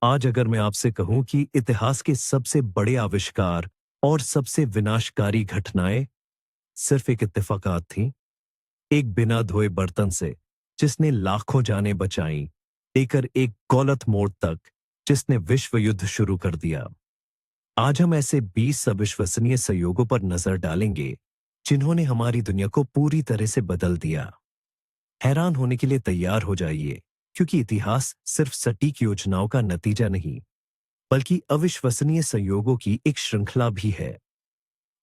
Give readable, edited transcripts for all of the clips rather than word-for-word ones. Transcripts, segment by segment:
आज अगर मैं आपसे कहूं कि इतिहास के सबसे बड़े आविष्कार और सबसे विनाशकारी घटनाएं सिर्फ एक इत्तेफाकात थीं, एक बिना धोए बर्तन से जिसने लाखों जानें बचाईं, लेकर एक गलत मोड़ तक जिसने विश्व युद्ध शुरू कर दिया। आज हम ऐसे 20 अविश्वसनीय संयोगों पर नजर डालेंगे जिन्होंने हमारी दुनिया को पूरी तरह से बदल दिया। हैरान होने के लिए तैयार हो जाइए, क्योंकि इतिहास सिर्फ सटीक योजनाओं का नतीजा नहीं, बल्कि अविश्वसनीय संयोगों की एक श्रृंखला भी है।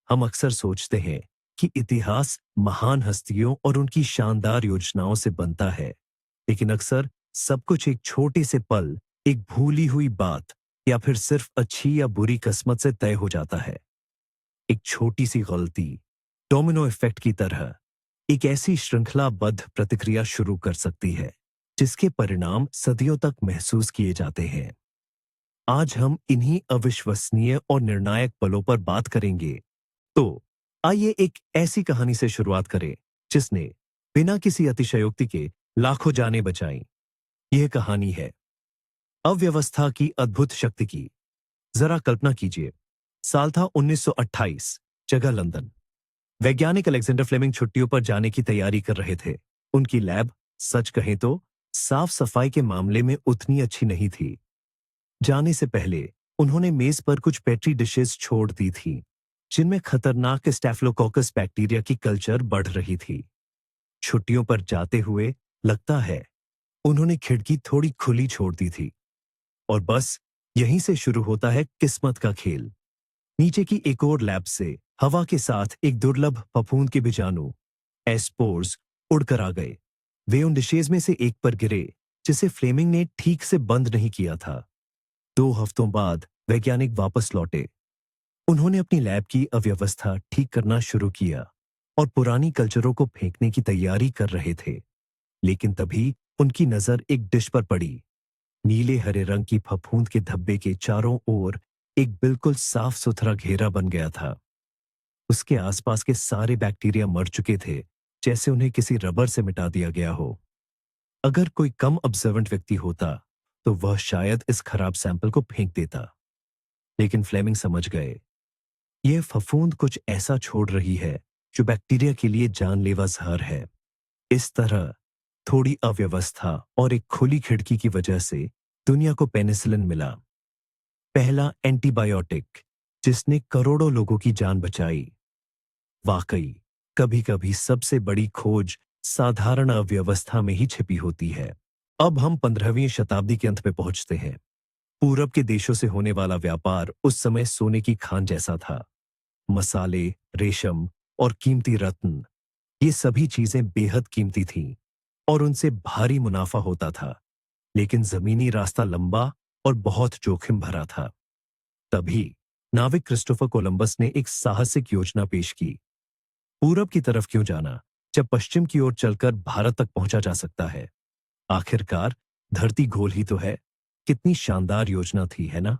हम अक्सर सोचते हैं कि इतिहास महान हस्तियों और उनकी शानदार योजनाओं से बनता है, लेकिन अक्सर सब कुछ एक छोटे से पल, एक भूली हुई बात या फिर सिर्फ अच्छी या बुरी किस्मत से तय हो जाता है। एक छोटी सी गलती डोमिनो इफेक्ट की तरह एक ऐसी श्रृंखलाबद्ध प्रतिक्रिया शुरू कर सकती है जिसके परिणाम सदियों तक महसूस किए जाते हैं। आज हम इन्हीं अविश्वसनीय और निर्णायक पलों पर बात करेंगे। तो आइए एक ऐसी कहानी से शुरुआत करें जिसने बिना किसी अतिशयोक्ति के लाखों जानें बचाईं। यह कहानी है अव्यवस्था की अद्भुत शक्ति की। जरा कल्पना कीजिए, साल था 1928, जगह लंदन। वैज्ञानिक अलेक्जेंडर फ्लेमिंग छुट्टियों पर जाने की तैयारी कर रहे थे। उनकी लैब, सच कहें तो, साफ सफाई के मामले में उतनी अच्छी नहीं थी। जाने से पहले उन्होंने मेज पर कुछ पेट्री डिशेस छोड़ दी थी, जिनमें खतरनाक स्टैफिलोकोकस बैक्टीरिया की कल्चर बढ़ रही थी। छुट्टियों पर जाते हुए लगता है उन्होंने खिड़की थोड़ी खुली छोड़ दी थी। और बस यहीं से शुरू होता है किस्मत का खेल। नीचे की एक और लैब से हवा के साथ एक दुर्लभ फफूंद के बीजाणु, एस्पोर्स, उड़कर आ गए। वे उन डिशेज में से एक पर गिरे जिसे फ्लेमिंग ने ठीक से बंद नहीं किया था। 2 हफ्तों बाद वैज्ञानिक वापस लौटे। उन्होंने अपनी लैब की अव्यवस्था ठीक करना शुरू किया और पुरानी कल्चरों को फेंकने की तैयारी कर रहे थे। लेकिन तभी उनकी नजर एक डिश पर पड़ी। नीले हरे रंग की फफूंद के धब्बे के चारों ओर एक बिल्कुल साफ सुथरा घेरा बन गया था। उसके आसपास के सारे बैक्टीरिया मर चुके थे, जैसे उन्हें किसी रबर से मिटा दिया गया हो। अगर कोई कम ऑब्जर्वेंट व्यक्ति होता तो वह शायद इस खराब सैंपल को फेंक देता। लेकिन फ्लेमिंग समझ गए, यह फफूंद कुछ ऐसा छोड़ रही है जो बैक्टीरिया के लिए जानलेवा जहर है। इस तरह थोड़ी अव्यवस्था और एक खुली खिड़की की वजह से दुनिया को पेनिसिलिन मिला, पहला एंटीबायोटिक जिसने करोड़ों लोगों की जान बचाई। वाकई, कभी-कभी सबसे बड़ी खोज साधारण अव्यवस्था में ही छिपी होती है। अब हम 15वीं शताब्दी के अंत में पहुंचते हैं। पूरब के देशों से होने वाला व्यापार उस समय सोने की खान जैसा था। मसाले, रेशम और कीमती रत्न, ये सभी चीजें बेहद कीमती थीं और उनसे भारी मुनाफा होता था। लेकिन जमीनी रास्ता लंबा और बहुत जोखिम भरा था। तभी नाविक क्रिस्टोफर कोलंबस ने एक साहसिक योजना पेश की। पूरब की तरफ क्यों जाना जब पश्चिम की ओर चलकर भारत तक पहुंचा जा सकता है। आखिरकार धरती गोल ही तो है। कितनी शानदार योजना थी, है ना?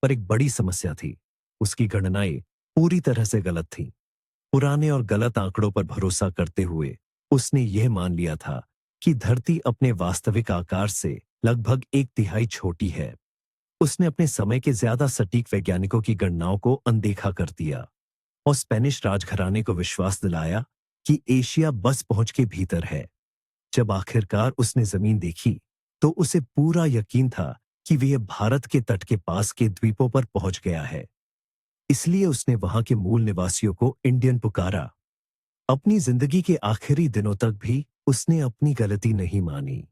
पर एक बड़ी समस्या थी, उसकी गणनाएं पूरी तरह से गलत थीं। पुराने और गलत आंकड़ों पर भरोसा करते हुए उसने यह मान लिया था कि धरती अपने वास्तविक आकार से लगभग 1/3 छोटी है। उसने अपने समय के ज्यादा सटीक वैज्ञानिकों की गणनाओं को अनदेखा कर दिया और स्पेनिश राजघराने को विश्वास दिलाया कि एशिया बस पहुंच के भीतर है। जब आखिरकार उसने जमीन देखी तो उसे पूरा यकीन था कि वह भारत के तट के पास के द्वीपों पर पहुंच गया है। इसलिए उसने वहां के मूल निवासियों को इंडियन पुकारा। अपनी जिंदगी के आखिरी दिनों तक भी उसने अपनी गलती नहीं मानी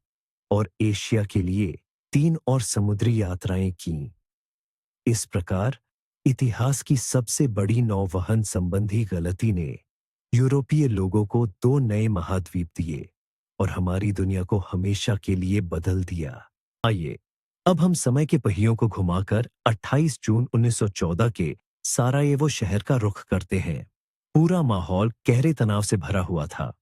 और एशिया के लिए 3 और समुद्री यात्राएं की। इस प्रकार इतिहास की सबसे बड़ी नौवहन संबंधी गलती ने यूरोपीय लोगों को 2 नए महाद्वीप दिए और हमारी दुनिया को हमेशा के लिए बदल दिया। आइए अब हम समय के पहियों को घुमाकर 28 जून 1914 के सारायेवो शहर का रुख करते हैं। पूरा माहौल गहरे तनाव से भरा हुआ था।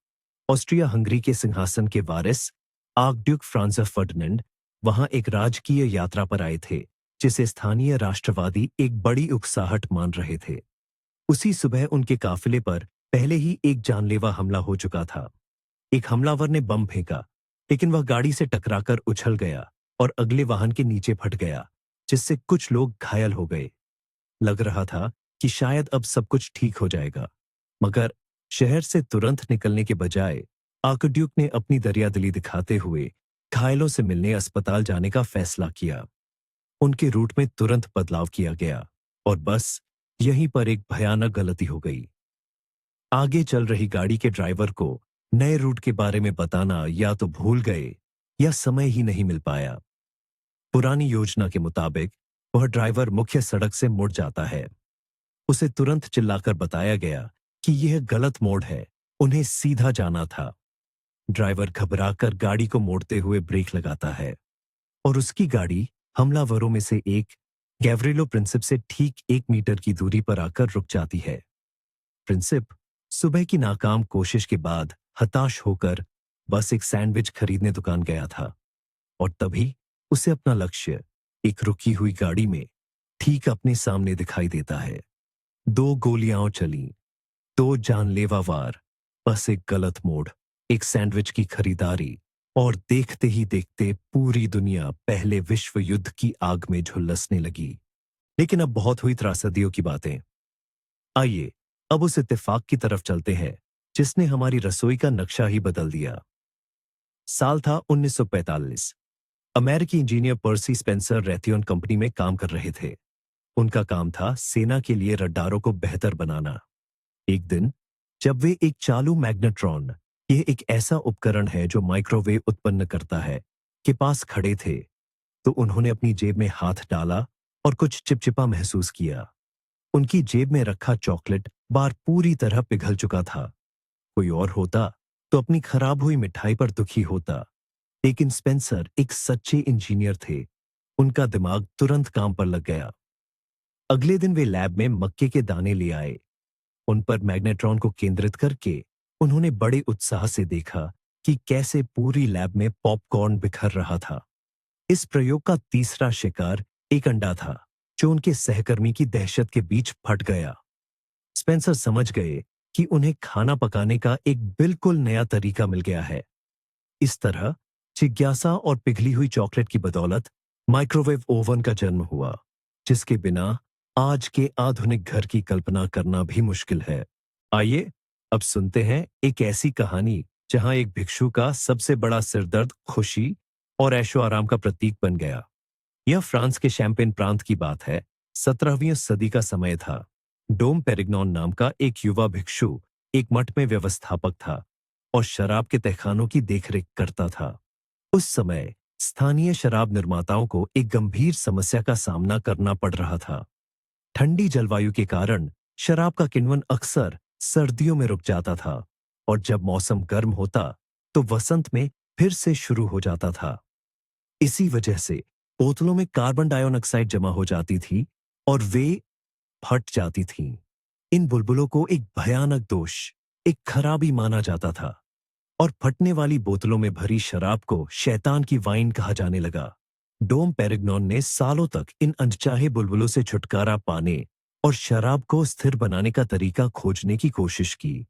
ऑस्ट्रिया हंगरी के सिंहासन के वारिस आर्कड्यूक फ्रांज फर्डिनेंड वहां एक राजकीय यात्रा पर आए थे, जिसे स्थानीय राष्ट्रवादी एक बड़ी उकसाहट मान रहे थे। उसी सुबह उनके काफिले पर पहले ही एक जानलेवा हमला हो चुका था। एक हमलावर ने बम फेंका, लेकिन वह गाड़ी से टकराकर उछल गया और अगले वाहन के नीचे फट गया, जिससे कुछ लोग घायल हो गए। लग रहा था कि शायद अब सब कुछ ठीक हो जाएगा, मगर शहर से तुरंत निकलने के बजाय आर्कड्यूक ने अपनी दरियादिली दिखाते हुए घायलों से मिलने अस्पताल जाने का फैसला किया। उनके रूट में तुरंत बदलाव किया गया और बस यहीं पर एक भयानक गलती हो गई। आगे चल रही गाड़ी के ड्राइवर को नए रूट के बारे में बताना या तो भूल गए या समय ही नहीं मिल पाया। पुरानी योजना के मुताबिक वह ड्राइवर मुख्य सड़क से मुड़ जाता है। उसे तुरंत चिल्लाकर बताया गया कि यह गलत मोड़ है, उन्हें सीधा जाना था। ड्राइवर घबराकर गाड़ी को मोड़ते हुए ब्रेक लगाता है और उसकी गाड़ी हमलावरों में से एक गैवरिलो प्रिंसिप से ठीक 1 मीटर की दूरी पर आकर रुक जाती है। प्रिंसिप सुबह की नाकाम कोशिश के बाद हताश होकर बस एक सैंडविच खरीदने दुकान गया था और तभी उसे अपना लक्ष्य एक रुकी हुई गाड़ी में ठीक अपने सामने दिखाई देता है। 2 गोलियां चली, 2 जानलेवा वार, बस एक गलत मोड़, एक सैंडविच की खरीदारी और देखते ही देखते पूरी दुनिया पहले विश्व युद्ध की आग में झुलसने लगी। लेकिन अब बहुत हुई त्रासदियों की बातें। आइए अब उस इत्तेफाक की तरफ चलते हैं जिसने हमारी रसोई का नक्शा ही बदल दिया। साल था 1945। अमेरिकी इंजीनियर पर्सी स्पेंसर रेथियोन कंपनी में काम कर रहे थे। उनका काम था सेना के लिए रडारों को बेहतर बनाना। एक दिन जब वे एक चालू मैग्नेट्रॉन, यह एक ऐसा उपकरण है जो माइक्रोवेव उत्पन्न करता है, के पास खड़े थे, तो उन्होंने अपनी जेब में हाथ डाला और कुछ चिपचिपा महसूस किया। उनकी जेब में रखा चॉकलेट बार पूरी तरह पिघल चुका था। कोई और होता तो अपनी खराब हुई मिठाई पर दुखी होता, लेकिन स्पेंसर एक सच्चे इंजीनियर थे। उनका दिमाग तुरंत काम पर लग गया। अगले दिन वे लैब में मक्के के दाने ले आए। उन पर मैग्नेट्रॉन को केंद्रित करके उन्होंने बड़े उत्साह से देखा कि कैसे पूरी लैब में पॉपकॉर्न बिखर रहा था। इस प्रयोग का तीसरा शिकार एक अंडा था, जो उनके सहकर्मी की दहशत के बीच फट गया। स्पेंसर समझ गए कि उन्हें खाना पकाने का एक बिल्कुल नया तरीका मिल गया है। इस तरह जिज्ञासा और पिघली हुई चॉकलेट की बदौलत माइक्रोवेव ओवन का जन्म हुआ, जिसके बिना आज के आधुनिक घर की कल्पना करना भी मुश्किल है। आइए अब सुनते हैं एक ऐसी कहानी जहां एक भिक्षु का सबसे बड़ा सिरदर्द खुशी और ऐशो आराम का प्रतीक बन गया। यह फ्रांस के शैम्पेन प्रांत की बात है। 17वीं सदी का समय था। डोम पेरिग्नॉन नाम का एक युवा भिक्षु एक मठ में व्यवस्थापक था और शराब के तहखानों की देखरेख करता था। उस समय स्थानीय शराब निर्माताओं को एक गंभीर समस्या का सामना करना पड़ रहा था। ठंडी जलवायु के कारण शराब का किण्वन अक्सर सर्दियों में रुक जाता था और जब मौसम गर्म होता तो वसंत में फिर से शुरू हो जाता था। इसी वजह से बोतलों में कार्बन डाइऑक्साइड जमा हो जाती थी और वे फट जाती थीं। इन बुलबुलों को एक भयानक दोष, एक खराबी माना जाता था और फटने वाली बोतलों में भरी शराब को शैतान की वाइन कहा जाने लगा। डोम पेरिग्नॉन ने सालों तक इन अनचाहे बुलबुलों से छुटकारा पाने और शराब को स्थिर बनाने का तरीका खोजने की कोशिश की।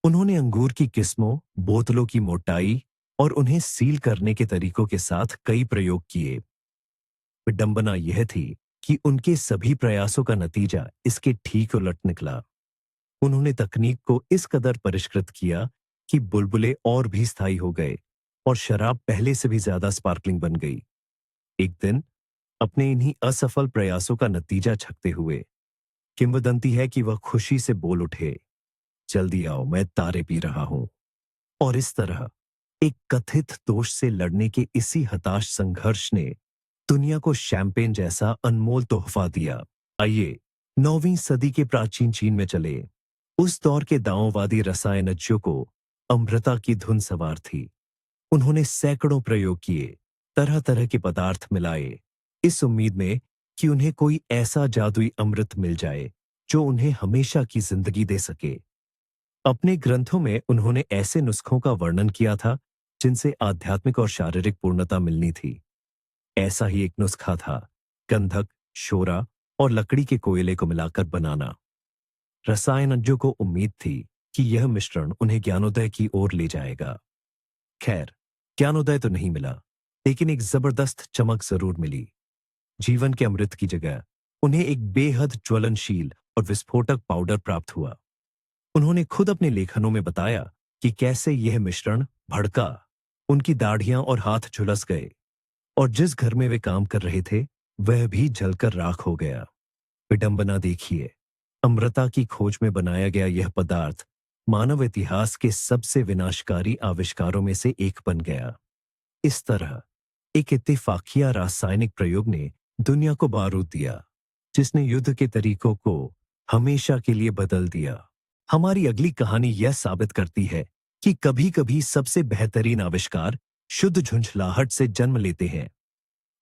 उन्होंने अंगूर की किस्मों, बोतलों की मोटाई और उन्हें सील करने के तरीकों के साथ कई प्रयोग किए। विडंबना यह थी कि उनके सभी प्रयासों का नतीजा इसके ठीक उलट निकला। उन्होंने तकनीक को इस कदर परिष्कृत किया कि बुलबुले और भी स्थायी हो गए और शराब पहले से भी ज्यादा स्पार्कलिंग बन गई। एक दिन अपने इन्हीं असफल प्रयासों का नतीजा छकते हुए किंवदंती है कि वह खुशी से बोल उठे, जल्दी आओ, मैं तारे पी रहा हूं। और इस तरह एक कथित दोष से लड़ने के इसी हताश संघर्ष ने दुनिया को शैंपेन जैसा अनमोल तोहफा दिया। आइए 9वीं सदी के प्राचीन चीन में चले। उस दौर के दांववादी रसायनज्ञों को अमृता की धुन सवार थी। उन्होंने सैकड़ों प्रयोग किए, तरह तरह के पदार्थ मिलाए, इस उम्मीद में कि उन्हें कोई ऐसा जादुई अमृत मिल जाए जो उन्हें हमेशा की जिंदगी दे सके। अपने ग्रंथों में उन्होंने ऐसे नुस्खों का वर्णन किया था जिनसे आध्यात्मिक और शारीरिक पूर्णता मिलनी थी। ऐसा ही एक नुस्खा था गंधक, शोरा और लकड़ी के कोयले को मिलाकर बनाना। रसायनज्ञों को उम्मीद थी कि यह मिश्रण उन्हें ज्ञानोदय की ओर ले जाएगा। खैर, ज्ञानोदय तो नहीं मिला, लेकिन एक जबरदस्त चमक जरूर मिली। जीवन के अमृत की जगह उन्हें एक बेहद ज्वलनशील और विस्फोटक पाउडर प्राप्त हुआ। उन्होंने खुद अपने लेखनों में बताया कि कैसे यह मिश्रण भड़का, उनकी दाढ़ियां और हाथ झुलस गए, और जिस घर में वे काम कर रहे थे वह भी जलकर राख हो गया। विडंबना देखिए, अमृता की खोज में बनाया गया यह पदार्थ मानव इतिहास के सबसे विनाशकारी आविष्कारों में से एक बन गया। इस तरह एक इत्तेफाकिया रासायनिक प्रयोग ने दुनिया को बारूद दिया, जिसने युद्ध के तरीकों को हमेशा के लिए बदल दिया। हमारी अगली कहानी यह साबित करती है कि कभी-कभी सबसे बेहतरीन आविष्कार शुद्ध झुंझलाहट से जन्म लेते हैं।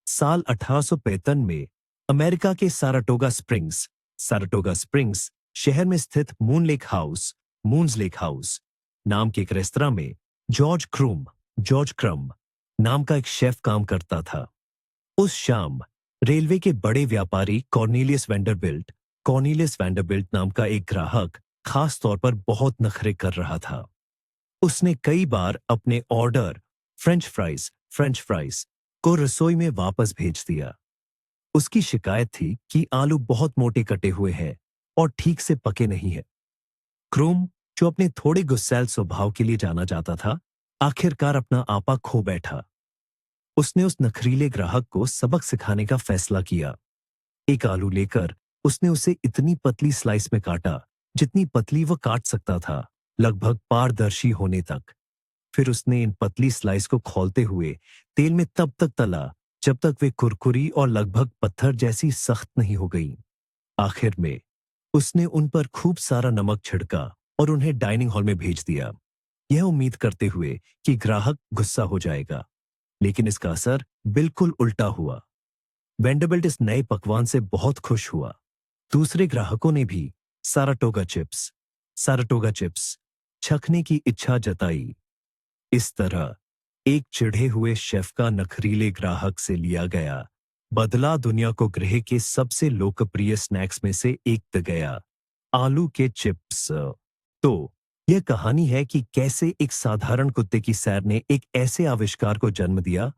साल 1853 में अमेरिका के साराटोगा स्प्रिंग्स शहर में स्थित मून्स लेक हाउस नाम के एक रेस्तरां में जॉर्ज क्रम नाम का एक शेफ काम करता था। उस शाम रेलवे के बड़े व्यापारी कॉर्नेलियस वैंडरबिल्ट नाम का एक ग्राहक खास तौर पर बहुत नखरे कर रहा था। उसने कई बार अपने ऑर्डर फ्रेंच फ्राइज को रसोई में वापस भेज दिया। उसकी शिकायत थी कि आलू बहुत मोटे कटे हुए हैं और ठीक से पके नहीं है। क्रूम, जो अपने थोड़े गुस्सैल स्वभाव के लिए जाना जाता था, आखिरकार अपना आपा खो बैठा। उसने उस नखरीले ग्राहक को सबक सिखाने का फैसला किया। एक आलू लेकर उसने उसे इतनी पतली स्लाइस में काटा जितनी पतली वह काट सकता था, लगभग पारदर्शी होने तक। फिर उसने इन पतली स्लाइस को खौलते हुए तेल में तब तक तला जब तक वे कुरकुरी और लगभग पत्थर जैसी सख्त नहीं हो गई। आखिर में उसने उन पर खूब सारा नमक छिड़का और उन्हें डाइनिंग हॉल में भेज दिया, यह उम्मीद करते हुए कि ग्राहक गुस्सा हो जाएगा। लेकिन इसका असर बिल्कुल उल्टा हुआ। वेंडरबिल्ट इस नए पकवान से बहुत खुश हुआ। दूसरे ग्राहकों ने भी साराटोगा चिप्स चखने की इच्छा जताई। इस तरह एक चिढ़े हुए शेफ का नखरीले ग्राहक से लिया गया बदला दुनिया को ग्रह के सबसे लोकप्रिय स्नैक्स में से एक त गया, आलू के चिप्स। तो यह कहानी है कि कैसे एक साधारण कुत्ते की सैर ने एक ऐसे आविष्कार को जन्म दिया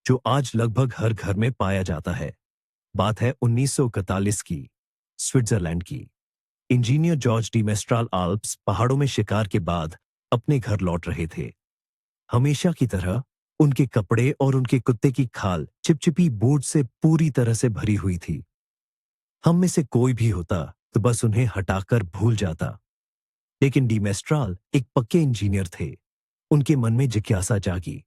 जो आज लगभग हर घर में पाया जाता है। बात है 1941 की, स्विट्जरलैंड की। इंजीनियर जॉर्ज डी मेस्ट्राल आल्प्स पहाड़ों में शिकार के बाद अपने घर लौट रहे थे। हमेशा की तरह उनके कपड़े और उनके कुत्ते की खाल चिपचिपी बूट से पूरी तरह से भरी हुई थी। हम में से कोई भी होता तो बस उन्हें हटाकर भूल जाता, लेकिन डी मेस्ट्राल एक पक्के इंजीनियर थे। उनके मन में जिज्ञासा जागी,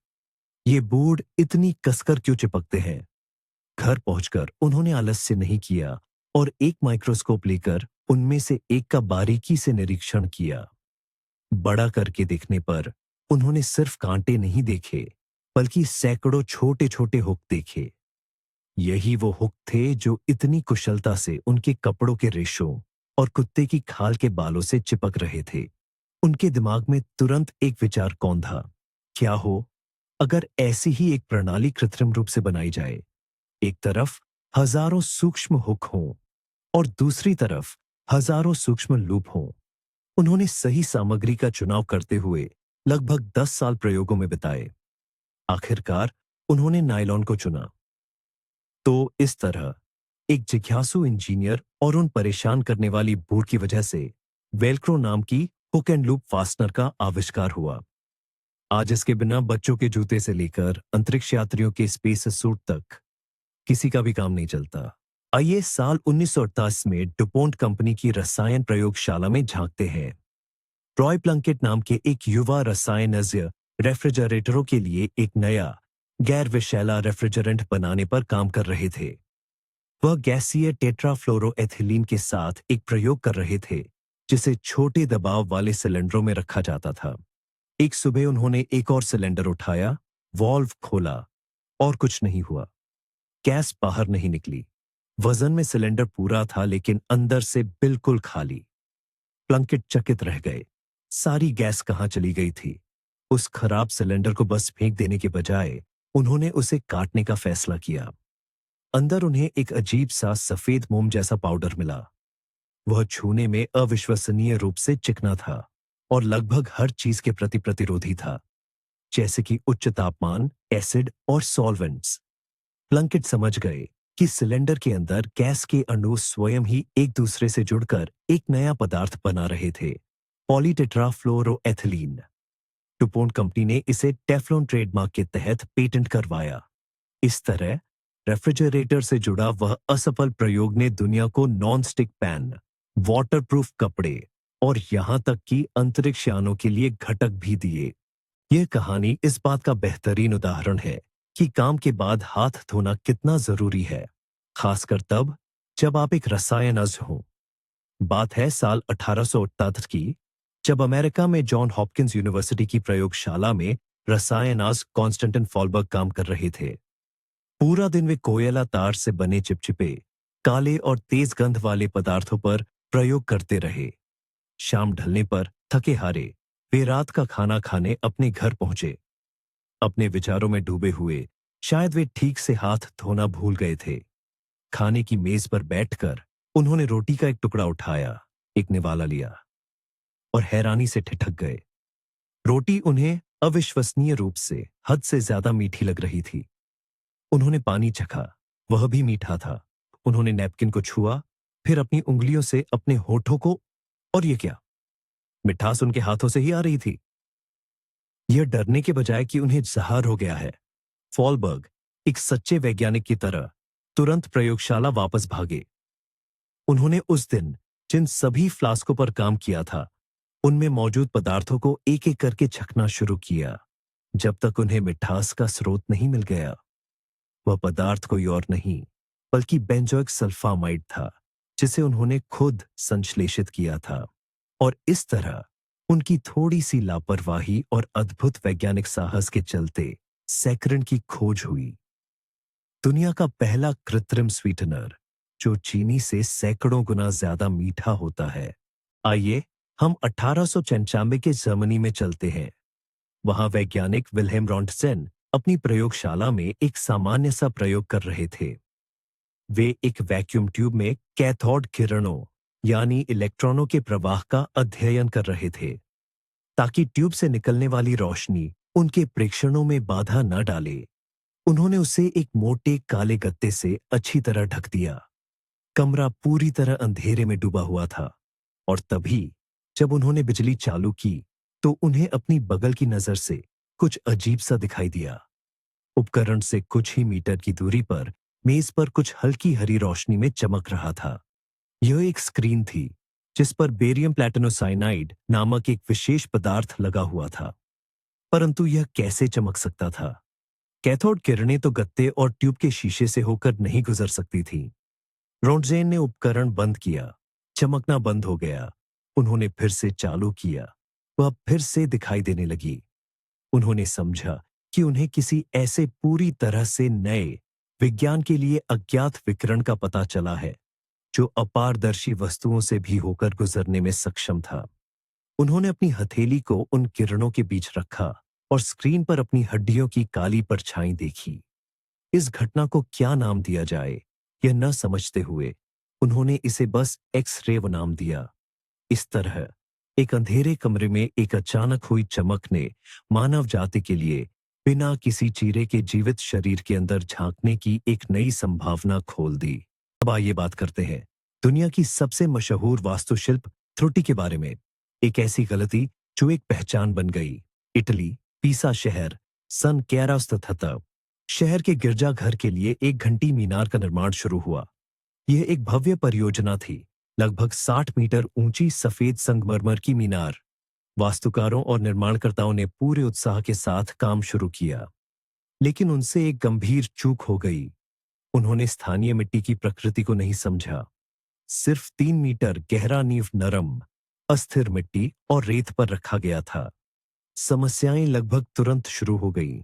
ये बूट इतनी कसकर क्यों चिपकते हैं? घर पहुंचकर उन्होंने आलस्य नहीं किया और एक माइक्रोस्कोप लेकर उनमें से एक का बारीकी से निरीक्षण किया। बड़ा करके देखने पर उन्होंने सिर्फ कांटे नहीं देखे, बल्कि सैकड़ों छोटे छोटे हुक देखे। यही वो हुक थे जो इतनी कुशलता से उनके कपड़ों के रेशों और कुत्ते की खाल के बालों से चिपक रहे थे। उनके दिमाग में तुरंत एक विचार कौंधा, क्या हो अगर ऐसी ही एक प्रणाली कृत्रिम रूप से बनाई जाए। एक तरफ हजारों सूक्ष्म हुक हों और दूसरी तरफ हजारों सूक्ष्म लूप हों। उन्होंने सही सामग्री का चुनाव करते हुए लगभग 10 साल प्रयोगों में बिताए। आखिरकार उन्होंने नायलॉन को चुना। तो इस तरह एक जिज्ञासु इंजीनियर और उन परेशान करने वाली बूट की वजह से वेल्क्रो नाम की हुक एंड लूप फास्टनर का आविष्कार हुआ। आज इसके बिना बच्चों के जूते से लेकर अंतरिक्ष यात्रियों के स्पेस सूट तक किसी का भी काम नहीं चलता। आइए साल 1988 में डुपोंट कंपनी की रसायन प्रयोगशाला में झांकते हैं। रॉय प्लंकेट नाम के एक युवा रसायनज्ञ रेफ्रिजरेटरों के लिए एक नया गैर विषैला रेफ्रिजरेंट बनाने पर काम कर रहे थे। वह गैसीय टेट्राफ्लोरोएथिलीन के साथ एक प्रयोग कर रहे थे, जिसे छोटे दबाव वाले सिलेंडरों में रखा जाता था। एक सुबह उन्होंने एक और सिलेंडर उठाया, वॉल्व खोला और कुछ नहीं हुआ। गैस बाहर नहीं निकली। वजन में सिलेंडर पूरा था, लेकिन अंदर से बिल्कुल खाली। प्लंकेट चकित रह गए। सारी गैस कहां चली गई थी? उस खराब सिलेंडर को बस फेंक देने के बजाय उन्होंने उसे काटने का फैसला किया। अंदर उन्हें एक अजीब सा सफेद मोम जैसा पाउडर मिला। वह छूने में अविश्वसनीय रूप से चिकना था और लगभग हर चीज के प्रति प्रतिरोधी था। जैसे कि उच्च तापमान, एसिड और सॉल्वेंट्स। प्लंकेट समझ गए कि सिलेंडर के अंदर गैस के अणु स्वयं ही एक दूसरे से जुड़कर एक नया पदार्थ बना रहे थे, पॉलीटेट्राफ्लोरोएथिलीन। डुपोन्ट कंपनी ने इसे टेफ्लॉन ट्रेडमार्क के तहत पेटेंट करवाया। इस तरह रेफ्रिजरेटर से जुड़ा वह असफल प्रयोग ने दुनिया को नॉन स्टिक पैन, वाटरप्रूफ कपड़े और यहां तक कि अंतरिक्ष यानों के लिए घटक भी दिए। यह कहानी इस बात का बेहतरीन उदाहरण है कि काम के बाद हाथ धोना कितना जरूरी है, खासकर तब जब आप एक रसायनज्ञ हों। बात है साल 1878 की, जब अमेरिका में जॉन हॉपकिंस यूनिवर्सिटी की प्रयोगशाला में रसायनज्ञ कॉन्स्टेंटिन फॉलबर्ग काम कर रहे थे। पूरा दिन वे कोयला तार से बने चिपचिपे, काले और तेज गंध वाले पदार्थों पर प्रयोग करते रहे। शाम ढलने पर थके हारे वे रात का खाना खाने अपने घर पहुंचे। अपने विचारों में डूबे हुए, शायद वे ठीक से हाथ धोना भूल गए थे। खाने की मेज पर बैठकर उन्होंने रोटी का एक टुकड़ा उठाया, एक निवाला लिया और हैरानी से ठिठक गए। रोटी उन्हें अविश्वसनीय रूप से हद से ज्यादा मीठी लग रही थी। उन्होंने पानी चखा, वह भी मीठा था। उन्होंने नैपकिन को छुआ, फिर अपनी उंगलियों से अपने होठों को, और ये क्या? मिठास उनके हाथों से ही आ रही थी। यह डरने के बजाय कि उन्हें जहर हो गया है, फॉलबर्ग एक सच्चे वैज्ञानिक की तरह तुरंत प्रयोगशाला वापस भागे। उन्होंने उस दिन जिन सभी फ्लास्कों पर काम किया था, उनमें मौजूद पदार्थों को एक एक करके छकना शुरू किया, जब तक उन्हें मिठास का स्रोत नहीं मिल गया। वह पदार्थ कोई और नहीं बल्कि बेंजोइक सल्फामाइड था, जिसे उन्होंने खुद संश्लेषित किया था। और इस तरह उनकी थोड़ी सी लापरवाही और अद्भुत वैज्ञानिक साहस के चलते सैकरन की खोज हुई। दुनिया का पहला कृत्रिम स्वीटनर, जो चीनी से सैकड़ों गुना ज्यादा मीठा होता है। आइए हम 1895 के जर्मनी में चलते हैं। वहां वैज्ञानिक विल्हेम रॉन्टजेन अपनी प्रयोगशाला में एक सामान्य सा प्रयोग कर रहे थे। वे एक वैक्यूम ट्यूब में कैथोड किरणों यानी इलेक्ट्रॉनों के प्रवाह का अध्ययन कर रहे थे, ताकि ट्यूब से निकलने वाली रोशनी उनके प्रेक्षणों में बाधा न डाले। उन्होंने उसे एक मोटे काले गत्ते से अच्छी तरह ढक दिया। कमरा पूरी तरह अंधेरे में डूबा हुआ था, और तभी जब उन्होंने बिजली चालू की तो उन्हें अपनी बगल की नजर से कुछ अजीब सा दिखाई दिया। उपकरण से कुछ ही मीटर की दूरी पर मेज पर कुछ हल्की हरी रोशनी में चमक रहा था। यह एक स्क्रीन थी जिस पर बेरियम प्लैटिनोसाइनाइड नामक एक विशेष पदार्थ लगा हुआ था। परंतु यह कैसे चमक सकता था? कैथोड किरणें तो गत्ते और ट्यूब के शीशे से होकर नहीं गुजर सकती थीं। रोंटजेन ने उपकरण बंद किया, चमकना बंद हो गया। उन्होंने फिर से चालू किया, वह फिर से दिखाई देने लगी। उन्होंने समझा कि उन्हें किसी ऐसे पूरी तरह से नए, विज्ञान के लिए अज्ञात विकिरण का पता चला है, जो अपारदर्शी वस्तुओं से भी होकर गुजरने में सक्षम था। उन्होंने अपनी हथेली को उन किरणों के बीच रखा और स्क्रीन पर अपनी हड्डियों की काली परछाई देखी। इस घटना को क्या नाम दिया जाए, यह न समझते हुए उन्होंने इसे बस एक्स-रे नाम दिया। इस तरह एक अंधेरे कमरे में एक अचानक हुई चमक ने मानव जाति के लिए बिना किसी चीरे के जीवित शरीर के अंदर झांकने की एक नई संभावना खोल दी। अब आइए बात करते हैं दुनिया की सबसे मशहूर वास्तुशिल्प त्रुटि के बारे में। एक ऐसी गलती जो एक पहचान बन गई। इटली, पीसा शहर, सन 1177। शहर के गिरजाघर के लिए एक घंटी मीनार का निर्माण शुरू हुआ। यह एक भव्य परियोजना थी, लगभग 60 मीटर ऊंची सफेद संगमरमर की मीनार। वास्तुकारों और निर्माणकर्ताओं ने पूरे उत्साह के साथ काम शुरू किया, लेकिन उनसे एक गंभीर चूक हो गई। उन्होंने स्थानीय मिट्टी की प्रकृति को नहीं समझा। सिर्फ 3 मीटर गहरा नींव नरम, अस्थिर मिट्टी और रेत पर रखा गया था। समस्याएं लगभग तुरंत शुरू हो गईं।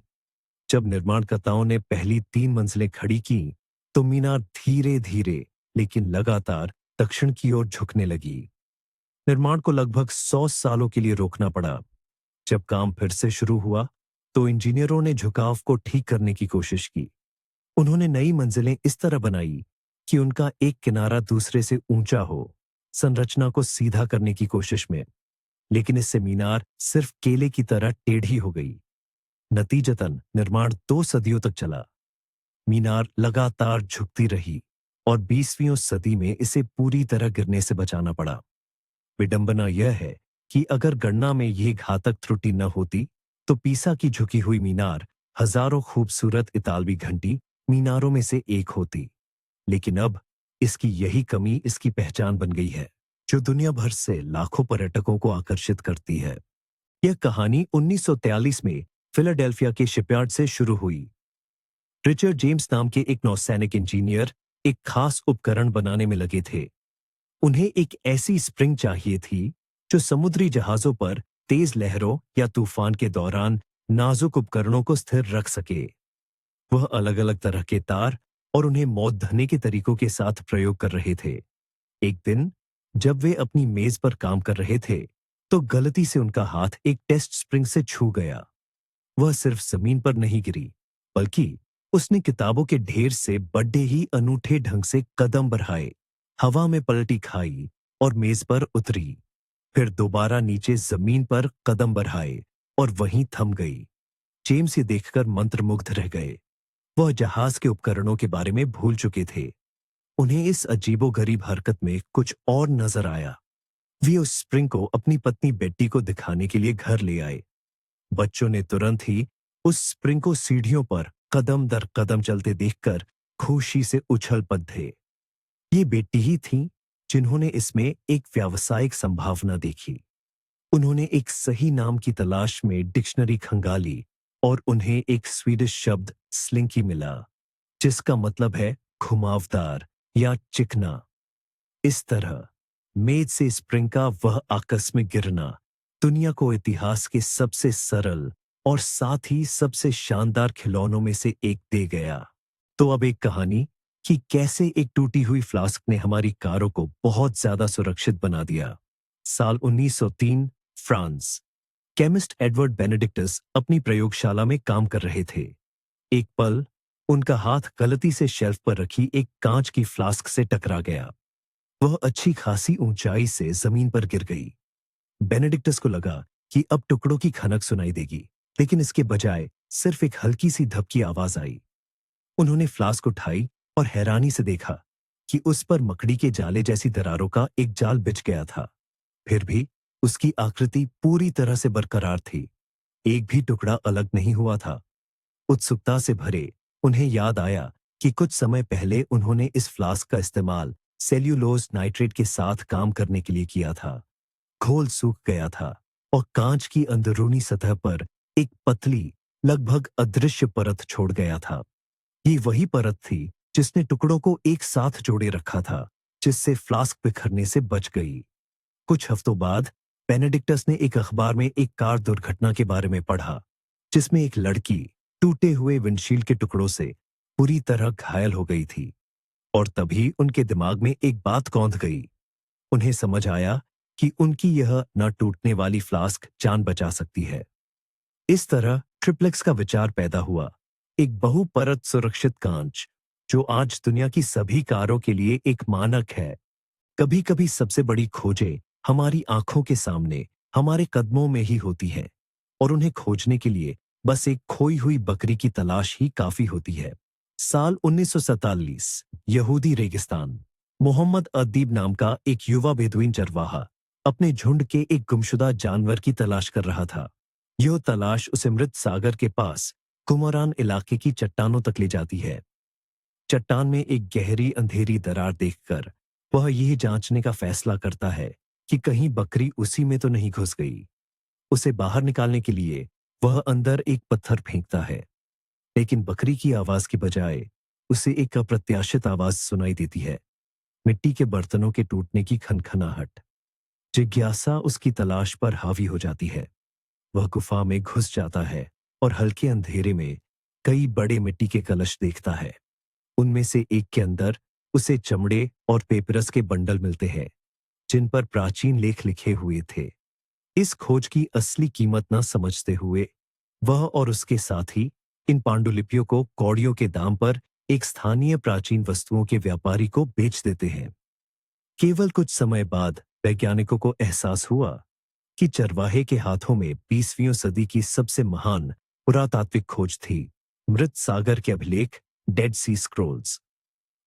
जब निर्माणकर्ताओं ने पहली 3 मंजिलें खड़ी की, तो मीनार धीरे धीरे लेकिन लगातार दक्षिण की ओर झुकने लगी। निर्माण को लगभग 100 सालों के लिए रोकना पड़ा। जब काम फिर से शुरू हुआ, तो इंजीनियरों ने झुकाव को ठीक करने की कोशिश की। उन्होंने नई मंजिलें इस तरह बनाई कि उनका एक किनारा दूसरे से ऊंचा हो, संरचना को सीधा करने की कोशिश में। लेकिन इससे मीनार सिर्फ केले की तरह टेढ़ी हो गई। नतीजतन निर्माण 2 सदियों तक चला। मीनार लगातार झुकती रही और 20वीं सदी में इसे पूरी तरह गिरने से बचाना पड़ा। विडंबना यह है कि अगर गणना में यह घातक त्रुटि न होती, तो पीसा की झुकी हुई मीनार हजारों खूबसूरत इतालवी घंटी मीनारों में से एक होती। लेकिन अब इसकी यही कमी इसकी पहचान बन गई है, जो दुनिया भर से लाखों पर्यटकों को आकर्षित करती है। यह कहानी 1943 में फिलाडेल्फिया के शिपयार्ड से शुरू हुई। रिचर्ड जेम्स नाम के एक नौसैनिक इंजीनियर एक खास उपकरण बनाने में लगे थे। उन्हें एक ऐसी स्प्रिंग चाहिए थी जो समुद्री जहाजों पर तेज लहरों या तूफान के दौरान नाजुक उपकरणों को स्थिर रख सके। वह अलग अलग तरह के तार और उन्हें मौत धने के तरीकों के साथ प्रयोग कर रहे थे। एक दिन जब वे अपनी मेज पर काम कर रहे थे, तो गलती से उनका हाथ एक टेस्ट स्प्रिंग से छू गया। वह सिर्फ जमीन पर नहीं गिरी, बल्कि उसने किताबों के ढेर से बड़े ही अनूठे ढंग से कदम बढ़ाए, हवा में पलटी खाई और मेज पर उतरी। फिर दोबारा नीचे जमीन पर कदम बढ़ाए और वहीं थम गई। जेम्स ये देखकर मंत्रमुग्ध रह गए। वह जहाज के उपकरणों के बारे में भूल चुके थे। उन्हें इस अजीबोगरीब हरकत में कुछ और नजर आया। वे उस स्प्रिंग को अपनी पत्नी बेट्टी को दिखाने के लिए घर ले आए। बच्चों ने तुरंत ही उस स्प्रिंग को सीढ़ियों पर कदम दर कदम चलते देखकर खुशी से उछल पड़े। ये बेटी ही थीं जिन्होंने इसमें एक व्यावसायिक संभावना देखी। उन्होंने एक सही नाम की तलाश में डिक्शनरी खंगाली और उन्हें एक स्वीडिश शब्द स्लिंकी मिला, जिसका मतलब है घुमावदार या चिकना। इस तरह मेज से स्प्रिंग का वह आकस्मिक गिरना दुनिया को इतिहास के सबसे सरल और साथ ही सबसे शानदार खिलौनों में से एक दे गया। तो अब एक कहानी कि कैसे एक टूटी हुई फ्लास्क ने हमारी कारों को बहुत ज्यादा सुरक्षित बना दिया। साल 1903, फ्रांस। केमिस्ट एडवर्ड बेनेडिक्टस अपनी प्रयोगशाला में काम कर रहे थे। एक पल उनका हाथ गलती से शेल्फ पर रखी एक कांच की फ्लास्क से टकरा गया। वह अच्छी खासी ऊंचाई से जमीन पर गिर गई। बेनेडिक्टस को लगा कि अब टुकड़ों की खनक सुनाई देगी, लेकिन इसके बजाय सिर्फ एक हल्की सी धप की आवाज आई। उन्होंने फ्लास्क उठाई और हैरानी से देखा कि उस पर मकड़ी के जाले जैसी दरारों का एक जाल बिछ गया था। फिर भी उसकी आकृति पूरी तरह से बरकरार थी। एक भी टुकड़ा अलग नहीं हुआ था। उत्सुकता से भरे उन्हें याद आया कि कुछ समय पहले उन्होंने इस फ्लास्क का इस्तेमाल सेल्यूलोज नाइट्रेट के साथ काम करने के लिए किया था। घोल सूख गया था और कांच की अंदरूनी सतह पर एक पतली, लगभग अदृश्य परत छोड़ गया था। ये वही परत थी जिसने टुकड़ों को एक साथ जोड़े रखा था, जिससे फ्लास्क बिखरने से बच गई। कुछ हफ्तों बाद बेनेडिक्टस ने एक अखबार में एक कार दुर्घटना के बारे में पढ़ा, जिसमें एक लड़की टूटे हुए विंडशील्ड के टुकड़ों से पूरी तरह घायल हो गई थी। और तभी उनके दिमाग में एक बात कौंध गई। उन्हें समझ आया कि उनकी यह न टूटने वाली फ्लास्क जान बचा सकती है। इस तरह ट्रिप्लेक्स का विचार पैदा हुआ, एक बहुपरत सुरक्षित कांच, जो आज दुनिया की सभी कारों के लिए एक मानक है। कभी कभी सबसे बड़ी खोजें हमारी आंखों के सामने, हमारे कदमों में ही होती हैं, और उन्हें खोजने के लिए बस एक खोई हुई बकरी की तलाश ही काफी होती है। साल 1947, यहूदी रेगिस्तान। मोहम्मद अदीब नाम का एक युवा बेदुइन चरवाहा अपने झुंड के एक गुमशुदा जानवर की तलाश कर रहा था। यह तलाश उसे मृत सागर के पास कुमरान इलाके की चट्टानों तक ले जाती है। चट्टान में एक गहरी अंधेरी दरार देखकर वह यह जांचने का फैसला करता है कि कहीं बकरी उसी में तो नहीं घुस गई। उसे बाहर निकालने के लिए वह अंदर एक पत्थर फेंकता है, लेकिन बकरी की आवाज की बजाय उसे एक अप्रत्याशित आवाज सुनाई देती है, मिट्टी के बर्तनों के टूटने की खनखनाहट। जिज्ञासा उसकी तलाश पर हावी हो जाती है। वह गुफा में घुस जाता है और हल्के अंधेरे में कई बड़े मिट्टी के कलश देखता है। उनमें से एक के अंदर उसे चमड़े और पेपरस के बंडल मिलते हैं, जिन पर प्राचीन लेख लिखे हुए थे। इस खोज की असली कीमत न समझते हुए वह और उसके साथी इन पांडुलिपियों को कौड़ियों के दाम पर एक स्थानीय प्राचीन वस्तुओं के व्यापारी को बेच देते हैं। केवल कुछ समय बाद वैज्ञानिकों को एहसास हुआ कि चरवाहे के हाथों में 20वीं सदी की सबसे महान पुरातात्विक खोज थी मृत सागर के अभिलेख, डेड सी स्क्रोल्स।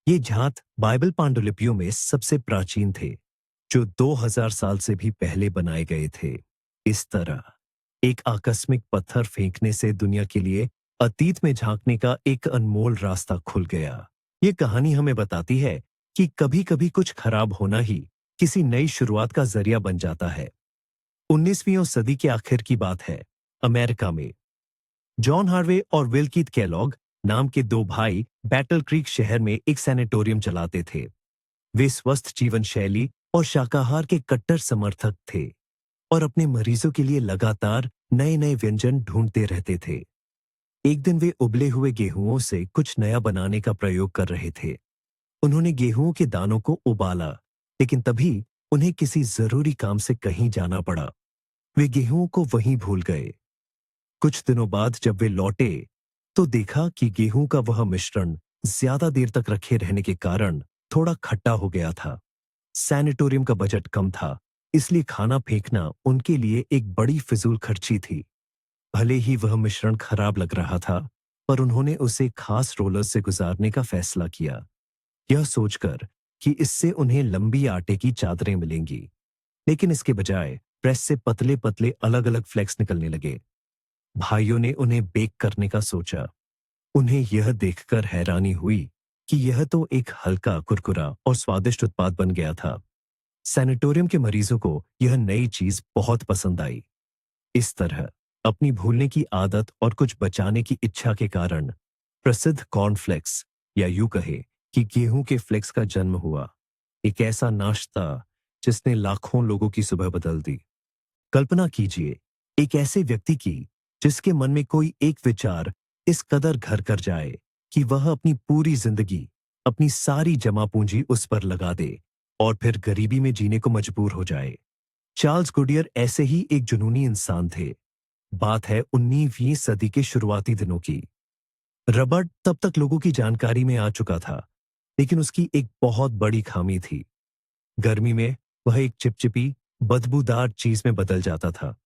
ये जात बाइबल पांडुलिपियों में सबसे प्राचीन थे, जो 2000 साल से भी पहले बनाए गए थे। इस तरह एक आकस्मिक पत्थर फेंकने से दुनिया के लिए अतीत में झांकने का एक अनमोल रास्ता खुल गया। ये कहानी हमें बताती है कि कभी-कभी कुछ खराब होना ही किसी नई शुरुआत का जरिया बन जाता है। 19वीं सदी के आखिर की बात है। अमेरिका में जॉन हार्वे और विल्कीथ केलॉग नाम के दो भाई बैटल क्रीक शहर में एक सैनिटोरियम चलाते थे। वे स्वस्थ जीवन शैली और शाकाहार के कट्टर समर्थक थे और अपने मरीजों के लिए लगातार नए नए व्यंजन ढूंढते रहते थे। एक दिन वे उबले हुए गेहूंओं से कुछ नया बनाने का प्रयोग कर रहे थे। उन्होंने गेहूं के दानों को उबाला, लेकिन तभी उन्हें किसी जरूरी काम से कहीं जाना पड़ा। वे गेहूं को वहीं भूल गए। कुछ दिनों बाद जब वे लौटे तो देखा कि गेहूं का वह मिश्रण ज्यादा देर तक रखे रहने के कारण थोड़ा खट्टा हो गया था। सैनिटोरियम का बजट कम था, इसलिए खाना फेंकना उनके लिए एक बड़ी फिजूल खर्ची थी। भले ही वह मिश्रण खराब लग रहा था, पर उन्होंने उसे खास रोलर से गुजारने का फैसला किया, यह सोचकर कि इससे उन्हें लंबी आटे की चादरें मिलेंगी। लेकिन इसके बजाय प्रेस से पतले पतले अलग अलग फ्लेक्स निकलने लगे। भाइयों ने उन्हें बेक करने का सोचा। उन्हें यह देखकर हैरानी हुई कि यह तो एक हल्का, कुरकुरा और स्वादिष्ट उत्पाद बन गया था। सैनिटोरियम के मरीजों को यह नई चीज बहुत पसंद आई। इस तरह अपनी भूलने की आदत और कुछ बचाने की इच्छा के कारण प्रसिद्ध कॉर्नफ्लेक्स, या यूं कहे कि गेहूं के फ्लेक्स का जन्म हुआ। एक ऐसा नाश्ता जिसने लाखों लोगों की सुबह बदल दी। कल्पना कीजिए, एक ऐसे व्यक्ति की जिसके मन में कोई एक विचार इस कदर घर कर जाए कि वह अपनी पूरी जिंदगी, अपनी सारी जमा पूंजी उस पर लगा दे और फिर गरीबी में जीने को मजबूर हो जाए। चार्ल्स गुडियर ऐसे ही एक जुनूनी इंसान थे। बात है 19वीं सदी के शुरुआती दिनों की। रबड़ तब तक लोगों की जानकारी में आ चुका था, लेकिन उसकी एक बहुत बड़ी खामी थी। गर्मी में वह एक चिपचिपी, बदबूदार चीज में बदल जाता था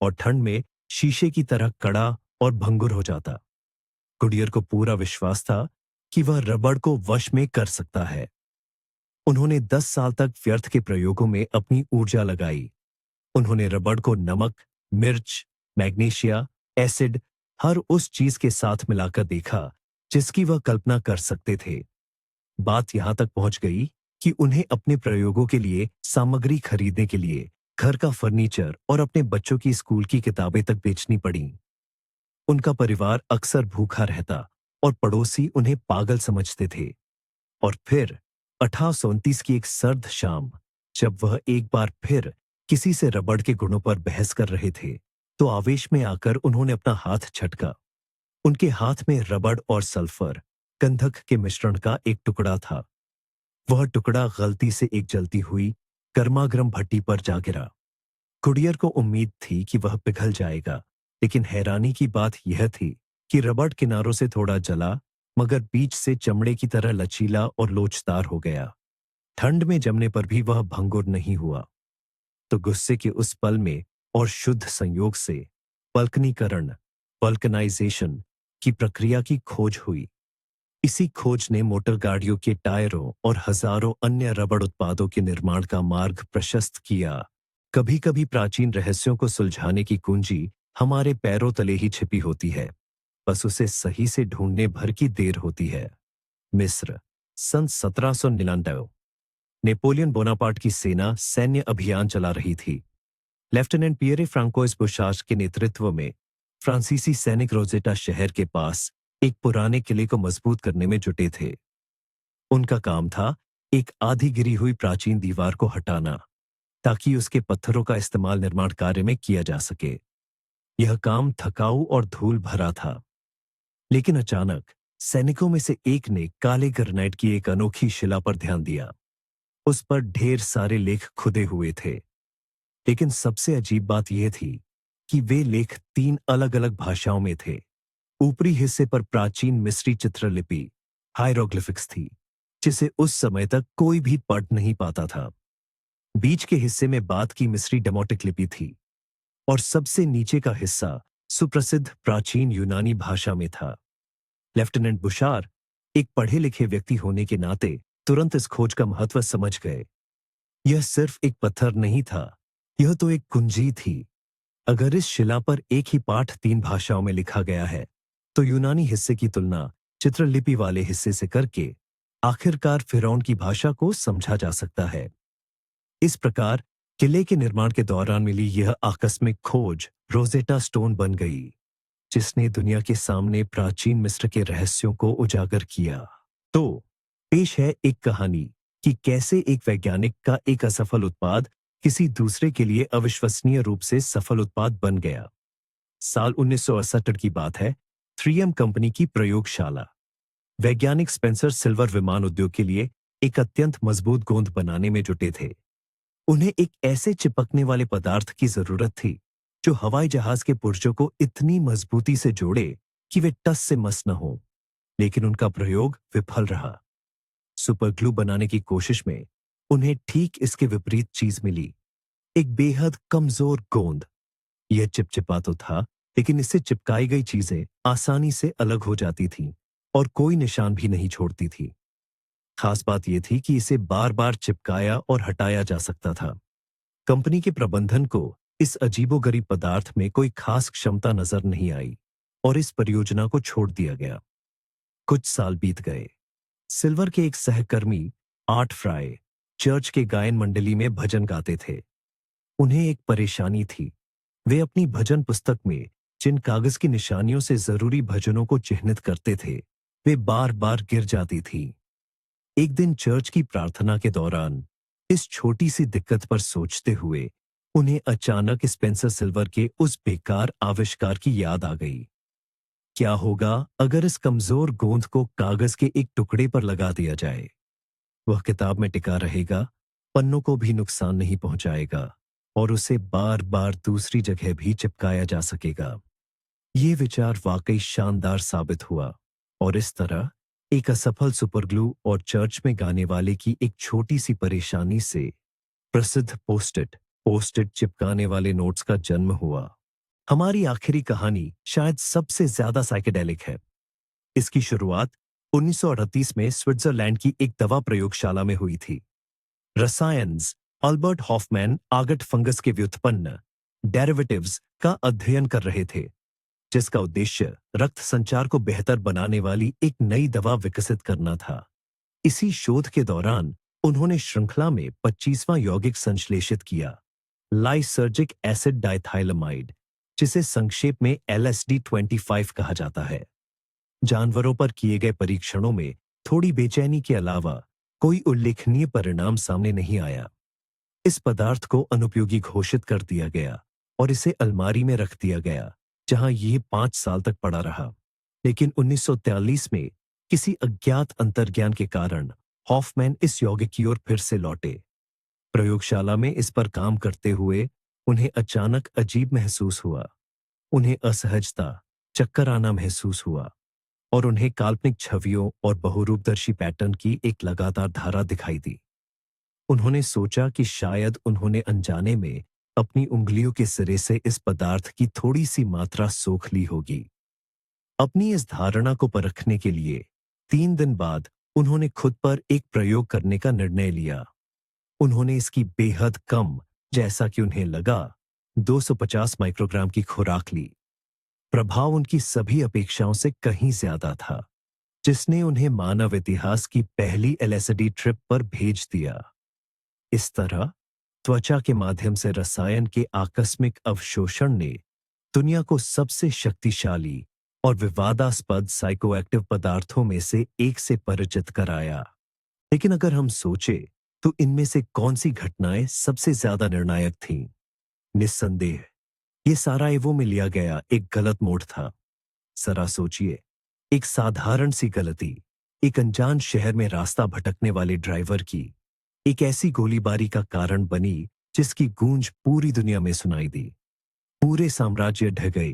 और ठंड में शीशे की तरह कड़ा और भंगुर हो जाता। गुडियर को पूरा विश्वास था कि वह रबड़ को वश में कर सकता है। उन्होंने 10 साल तक व्यर्थ के प्रयोगों में अपनी ऊर्जा लगाई। उन्होंने रबड़ को नमक, मिर्च, मैग्नीशिया, एसिड, हर उस चीज के साथ मिलाकर देखा जिसकी वह कल्पना कर सकते थे। बात यहां तक पहुंच गई कि उन्हें अपने प्रयोगों के लिए सामग्री खरीदने के लिए घर का फर्नीचर और अपने बच्चों की स्कूल की किताबें तक बेचनी पड़ी। उनका परिवार अक्सर भूखा रहता और पड़ोसी उन्हें पागल समझते थे। और फिर 1829 की एक सर्द शाम, जब वह एक बार फिर किसी से रबड़ के गुणों पर बहस कर रहे थे, तो आवेश में आकर उन्होंने अपना हाथ झटका। उनके हाथ में रबड़ और सल्फर, गंधक के मिश्रण का एक टुकड़ा था। वह टुकड़ा गलती से एक जलती हुई गर्मागर्म भट्टी पर जा गिरा। गुडियर को उम्मीद थी कि वह पिघल जाएगा, लेकिन हैरानी की बात यह थी कि रबड़ किनारों से थोड़ा जला, मगर बीच से चमड़े की तरह लचीला और लोचदार हो गया। ठंड में जमने पर भी वह भंगुर नहीं हुआ। तो गुस्से के उस पल में और शुद्ध संयोग से वल्कनीकरण, वल्कनाइजेशन की प्रक्रिया की खोज हुई। इसी खोज ने मोटर गाड़ियों के टायरों और हजारों अन्य रबड़ उत्पादों के निर्माण का मार्ग प्रशस्त किया। कभी कभी प्राचीन रहस्यों को सुलझाने की कुंजी हमारे पैरों तले ही छिपी होती है, बस उसे सही से ढूंढने भर की देर होती है। मिस्र, सन 1799। नेपोलियन बोनापार्ट की सेना सैन्य अभियान चला रही थी। लेफ्टिनेंट पियरे फ्रांकोइस बुशार्ड के नेतृत्व में फ्रांसीसी सैनिक रोजेटा शहर के पास एक पुराने किले को मजबूत करने में जुटे थे। उनका काम था एक आधी गिरी हुई प्राचीन दीवार को हटाना, ताकि उसके पत्थरों का इस्तेमाल निर्माण कार्य में किया जा सके। यह काम थकाऊ और धूल भरा था, लेकिन अचानक सैनिकों में से एक ने काले ग्रेनाइट की एक अनोखी शिला पर ध्यान दिया। उस पर ढेर सारे लेख खुदे हुए थे, लेकिन सबसे अजीब बात यह थी कि वे लेख 3 अलग अलग भाषाओं में थे। ऊपरी हिस्से पर प्राचीन मिस्री चित्रलिपि, हायरोग्लिफिक्स थी, जिसे उस समय तक कोई भी पढ़ नहीं पाता था। बीच के हिस्से में बात की मिस्री डेमोटिक लिपि थी और सबसे नीचे का हिस्सा सुप्रसिद्ध प्राचीन यूनानी भाषा में था। लेफ्टिनेंट बुशार एक पढ़े लिखे व्यक्ति होने के नाते तुरंत इस खोज का महत्व समझ गए। यह सिर्फ एक पत्थर नहीं था, यह तो एक कुंजी थी। अगर इस शिला पर एक ही पाठ 3 भाषाओं में लिखा गया है, तो यूनानी हिस्से की तुलना चित्रलिपि वाले हिस्से से करके आखिरकार फिरौन की भाषा को समझा जा सकता है। इस प्रकार किले के निर्माण के दौरान मिली यह आकस्मिक खोज रोजेटा स्टोन बन गई, जिसने दुनिया के सामने प्राचीन मिस्र के रहस्यों को उजागर किया। तो पेश है एक कहानी कि कैसे एक वैज्ञानिक का एक असफल उत्पाद किसी दूसरे के लिए अविश्वसनीय रूप से सफल उत्पाद बन गया। साल 1968 की बात है। 3M कंपनी की प्रयोगशाला। वैज्ञानिक स्पेंसर सिल्वर विमान उद्योग के लिए एक अत्यंत मजबूत गोंद बनाने में जुटे थे। उन्हें एक ऐसे चिपकने वाले पदार्थ की जरूरत थी जो हवाई जहाज के पुर्जों को इतनी मजबूती से जोड़े कि वे टस से मस न हो। लेकिन उनका प्रयोग विफल रहा। सुपर ग्लू बनाने की कोशिश में उन्हें ठीक इसके विपरीत चीज मिली, एक बेहद कमजोर गोंद। यह चिपचिपा तो था, लेकिन इससे चिपकाई गई चीजें आसानी से अलग हो जाती थीं और कोई निशान भी नहीं छोड़ती थी। खास बात यह थी कि इसे बार बार चिपकाया और हटाया जा सकता था। कंपनी के प्रबंधन को इस अजीबोगरीब पदार्थ में कोई खास क्षमता नजर नहीं आई और इस परियोजना को छोड़ दिया गया। कुछ साल बीत गए। सिल्वर के एक सहकर्मी आर्ट फ्राई चर्च के गायन मंडली में भजन गाते थे। उन्हें एक परेशानी थी। वे अपनी भजन पुस्तक में जिन कागज की निशानियों से जरूरी भजनों को चिह्नित करते थे, वे बार बार गिर जाती थी। एक दिन चर्च की प्रार्थना के दौरान इस छोटी सी दिक्कत पर सोचते हुए उन्हें अचानक स्पेंसर सिल्वर के उस बेकार आविष्कार की याद आ गई। क्या होगा अगर इस कमजोर गोंद को कागज के एक टुकड़े पर लगा दिया जाए? वह किताब में टिका रहेगा, पन्नों को भी नुकसान नहीं पहुंचाएगा और उसे बार बार दूसरी जगह भी चिपकाया जा सकेगा। ये विचार वाकई शानदार साबित हुआ और इस तरह एक असफल सुपरग्लू और चर्च में गाने वाले की एक छोटी सी परेशानी से प्रसिद्ध पोस्टेड चिपकाने वाले नोट्स का जन्म हुआ। हमारी आखिरी कहानी शायद सबसे ज्यादा साइकेडेलिक है। इसकी शुरुआत 1938 में स्विट्जरलैंड की एक दवा प्रयोगशाला में हुई थी। रसायन्स अल्बर्ट हॉफमैन आगट फंगस के व्युत्पन्न डेरिवेटिव्स का अध्ययन कर रहे थे, जिसका उद्देश्य रक्त संचार को बेहतर बनाने वाली एक नई दवा विकसित करना था। इसी शोध के दौरान उन्होंने श्रृंखला में 25वां यौगिक संश्लेषित किया, लाइसर्जिक एसिड डाइथाइलमाइड, जिसे संक्षेप में LSD-25 कहा जाता है। जानवरों पर किए गए परीक्षणों में थोड़ी बेचैनी के अलावा कोई उल्लेखनीय परिणाम सामने नहीं आया। इस पदार्थ को अनुपयोगी घोषित कर दिया गया और इसे अलमारी में रख दिया गया, जहां यह 5 साल तक पड़ा रहा। लेकिन 1943 में किसी अज्ञात अंतर्ज्ञान के कारण हॉफमैन इस यौगिक की ओर फिर से लौटे। प्रयोगशाला में इस पर काम करते हुए उन्हें अचानक अजीब महसूस हुआ। उन्हें असहजता, चक्कर आना महसूस हुआ और उन्हें काल्पनिक छवियों और बहुरूपदर्शी पैटर्न की एक लगातार धारा दिखाई दी। उन्होंने सोचा कि शायद उन्होंने अनजाने में अपनी उंगलियों के सिरे से इस पदार्थ की थोड़ी सी मात्रा सोख ली होगी। अपनी इस धारणा को परखने के लिए 3 दिन बाद उन्होंने खुद पर एक प्रयोग करने का निर्णय लिया। उन्होंने इसकी बेहद कम, जैसा कि उन्हें लगा, 250 माइक्रोग्राम की खुराक ली। प्रभाव उनकी सभी अपेक्षाओं से कहीं ज्यादा था, जिसने उन्हें मानव इतिहास की पहली LSD ट्रिप पर भेज दिया। इस तरह त्वचा के माध्यम से रसायन के आकस्मिक अवशोषण ने दुनिया को सबसे शक्तिशाली और विवादास्पद साइकोएक्टिव पदार्थों में से एक से परिचित कराया। लेकिन अगर हम सोचें तो इनमें से कौन सी घटनाएं सबसे ज्यादा निर्णायक थीं? निस्संदेह ये सारायेवो में लिया गया एक गलत मोड़ था। जरा सोचिए, एक साधारण सी गलती, एक अनजान शहर में रास्ता भटकने वाले ड्राइवर की एक ऐसी गोलीबारी का कारण बनी जिसकी गूंज पूरी दुनिया में सुनाई दी। पूरे साम्राज्य ढह गए,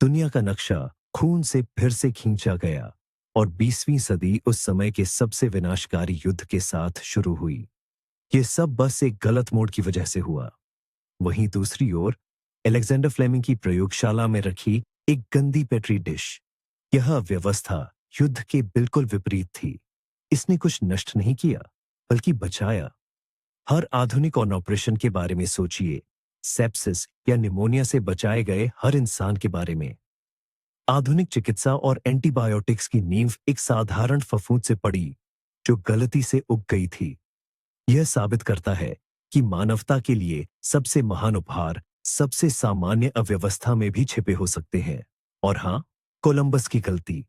दुनिया का नक्शा खून से फिर से खींचा गया और 20वीं सदी उस समय के सबसे विनाशकारी युद्ध के साथ शुरू हुई। ये सब बस एक गलत मोड़ की वजह से हुआ। वहीं दूसरी ओर अलेक्जेंडर फ्लेमिंग की प्रयोगशाला में रखी एक गंदी पेट्री डिश। यह व्यवस्था युद्ध के बिल्कुल विपरीत थी। इसने कुछ नष्ट नहीं किया, बल्कि बचाया। हर आधुनिक ऑपरेशन के बारे में सोचिए, सेप्सिस या निमोनिया से बचाए गए हर इंसान के बारे में। आधुनिक चिकित्सा और एंटीबायोटिक्स की नींव एक साधारण फफूंद से पड़ी, जो गलती से उग गई थी। यह साबित करता है कि मानवता के लिए सबसे महान उपहार सबसे सामान्य अव्यवस्था में भी छिपे हो सकते हैं। और हां, कोलंबस की गलती।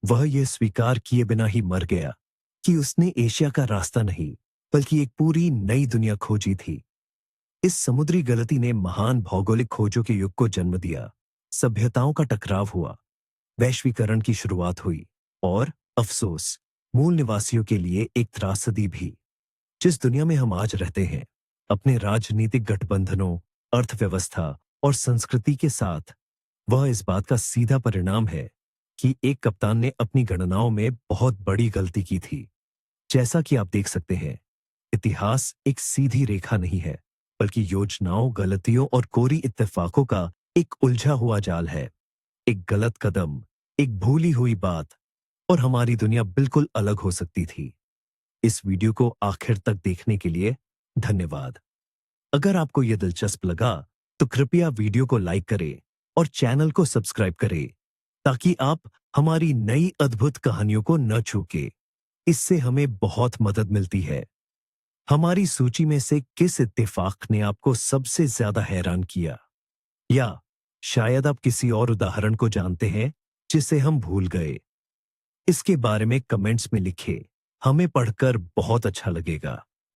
वह यह स्वीकार किए बिना ही मर गया कि उसने एशिया का रास्ता नहीं, बल्कि एक पूरी नई दुनिया खोजी थी। इस समुद्री गलती ने महान भौगोलिक खोजों के युग को जन्म दिया। सभ्यताओं का टकराव हुआ, वैश्वीकरण की शुरुआत हुई, और अफसोस, मूल निवासियों के लिए एक त्रासदी भी। जिस दुनिया में हम आज रहते हैं, अपने राजनीतिक गठबंधनों, अर्थव्यवस्था और संस्कृति के साथ, वह इस बात का सीधा परिणाम है कि एक कप्तान ने अपनी गणनाओं में बहुत बड़ी गलती की थी। जैसा कि आप देख सकते हैं, इतिहास एक सीधी रेखा नहीं है, बल्कि योजनाओं, गलतियों और कोरी इत्तेफाकों का एक उलझा हुआ जाल है। एक गलत कदम, एक भूली हुई बात, और हमारी दुनिया बिल्कुल अलग हो सकती थी। इस वीडियो को आखिर तक देखने के लिए धन्यवाद। अगर आपको यह दिलचस्प लगा, तो कृपया वीडियो को लाइक करें और चैनल को सब्सक्राइब करें, ताकि आप हमारी नई अद्भुत कहानियों को न चूकें। इससे हमें बहुत मदद मिलती है। हमारी सूची में से किस इत्तेफाक ने आपको सबसे ज्यादा हैरान किया? या शायद आप किसी और उदाहरण को जानते हैं जिसे हम भूल गए? इसके बारे में कमेंट्स में लिखें। हमें पढ़कर बहुत अच्छा लगेगा।